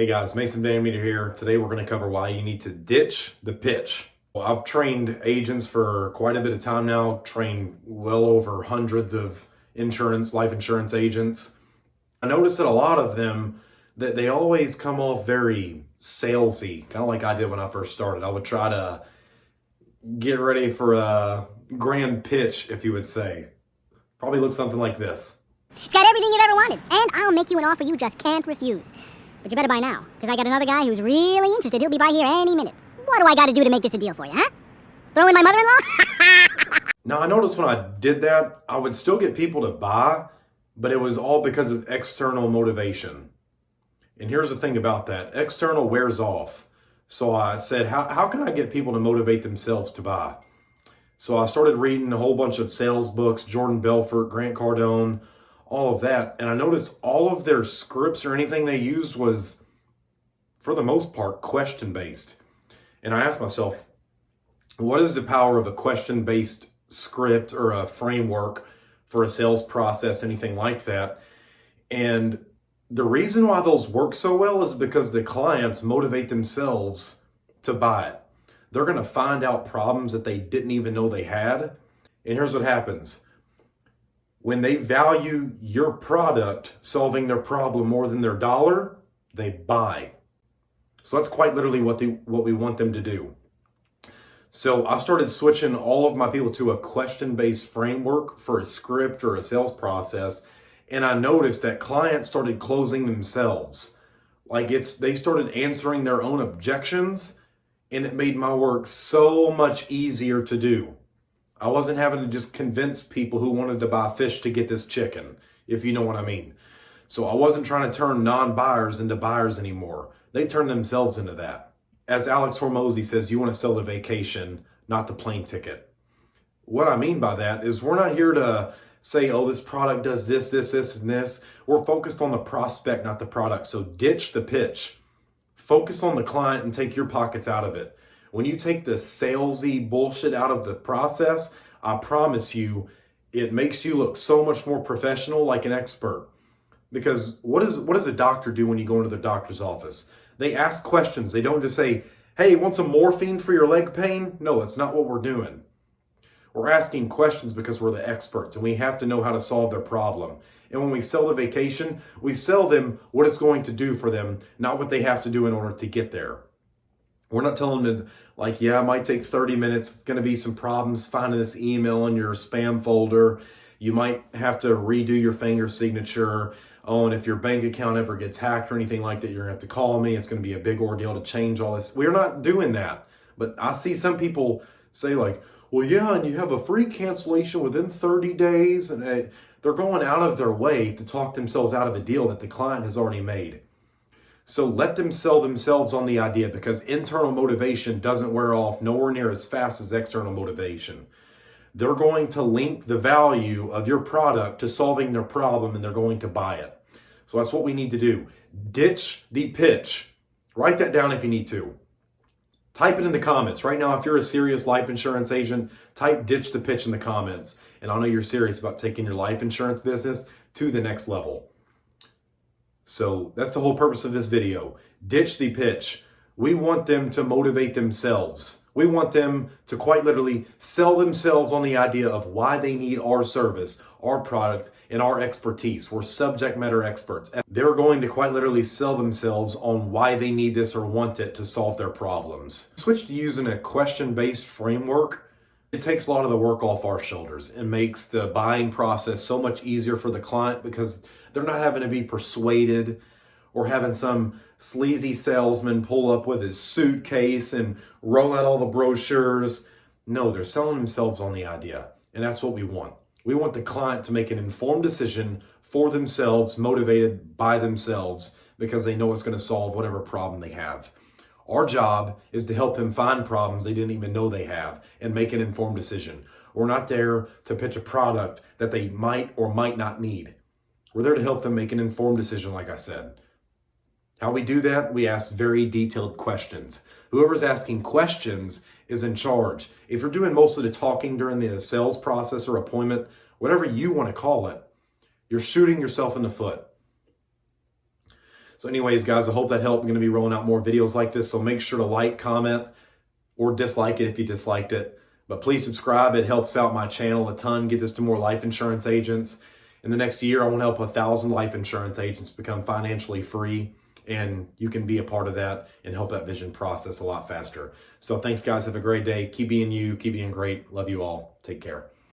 Hey guys, Mason Meter here. Today we're going to cover why you need to ditch the pitch. Well, I've trained agents for quite a bit of time now, trained well over hundreds of life insurance agents. I noticed that a lot of them, that they always come off very salesy, kind of like I did when I first started. I would try to get ready for a grand pitch, if you would say. Probably looks something like this. It's got everything you've ever wanted, and I'll make you an offer you just can't refuse. But you better buy now, because I got another guy who's really interested. He'll be by here any minute. What do I got to do to make this a deal for you, huh? Throw in my mother-in-law? Now, I noticed when I did that, I would still get people to buy, but it was all because of external motivation. And here's the thing about that. External wears off. So I said, how can I get people to motivate themselves to buy? So I started reading a whole bunch of sales books, Jordan Belfort, Grant Cardone, all of that. And I noticed all of their scripts or anything they used was, for the most part, question-based. And I asked myself, what is the power of a question-based script or a framework for a sales process, anything like that? And the reason why those work so well is because the clients motivate themselves to buy it. They're going to find out problems that they didn't even know they had. And here's what happens. When they value your product solving their problem more than their dollar, they buy. So that's quite literally what we want them to do. So I started switching all of my people to a question-based framework for a script or a sales process. And I noticed that clients started closing themselves. They started answering their own objections, and it made my work so much easier to do. I wasn't having to just convince people who wanted to buy fish to get this chicken, if you know what I mean. So I wasn't trying to turn non-buyers into buyers anymore. They turned themselves into that. As Alex Hormozy says, you want to sell the vacation, not the plane ticket. What I mean by that is we're not here to say, oh, this product does this, and this. We're focused on the prospect, not the product. So ditch the pitch. Focus on the client and take your pockets out of it. When you take the salesy bullshit out of the process, I promise you, it makes you look so much more professional, like an expert. Because what does a doctor do when you go into the doctor's office? They ask questions. They don't just say, hey, want some morphine for your leg pain? No, that's not what we're doing. We're asking questions because we're the experts and we have to know how to solve their problem. And when we sell the vacation, we sell them what it's going to do for them, not what they have to do in order to get there. We're not telling them it might take 30 minutes. It's going to be some problems finding this email in your spam folder. You might have to redo your finger signature. Oh, and if your bank account ever gets hacked or anything like that, you're going to have to call me. It's going to be a big ordeal to change all this. We're not doing that. But I see some people say well, yeah, and you have a free cancellation within 30 days. And they're going out of their way to talk themselves out of a deal that the client has already made. So let them sell themselves on the idea, because internal motivation doesn't wear off nowhere near as fast as external motivation. They're going to link the value of your product to solving their problem, and they're going to buy it. So that's what we need to do. Ditch the pitch. Write that down if you need to. Type it in the comments. Right now, if you're a serious life insurance agent, type ditch the pitch in the comments. And I know you're serious about taking your life insurance business to the next level. So that's the whole purpose of this video. Ditch the pitch. We want them to motivate themselves. We want them to quite literally sell themselves on the idea of why they need our service, our product, and our expertise. We're subject matter experts. They're going to quite literally sell themselves on why they need this or want it to solve their problems. Switch to using a question-based framework. It takes a lot of the work off our shoulders and makes the buying process so much easier for the client, because they're not having to be persuaded or having some sleazy salesman pull up with his suitcase and roll out all the brochures. No, they're selling themselves on the idea. And that's what we want. We want the client to make an informed decision for themselves, motivated by themselves, because they know it's going to solve whatever problem they have. Our job is to help them find problems they didn't even know they have and make an informed decision. We're not there to pitch a product that they might or might not need. We're there to help them make an informed decision, like I said. How we do that? We ask very detailed questions. Whoever's asking questions is in charge. If you're doing most of the talking during the sales process or appointment, whatever you want to call it, you're shooting yourself in the foot. So anyways, guys, I hope that helped. I'm going to be rolling out more videos like this. So make sure to like, comment, or dislike it if you disliked it. But please subscribe. It helps out my channel a ton. Get this to more life insurance agents. In the next year, I want to help 1,000 life insurance agents become financially free. And you can be a part of that and help that vision process a lot faster. So thanks, guys. Have a great day. Keep being you. Keep being great. Love you all. Take care.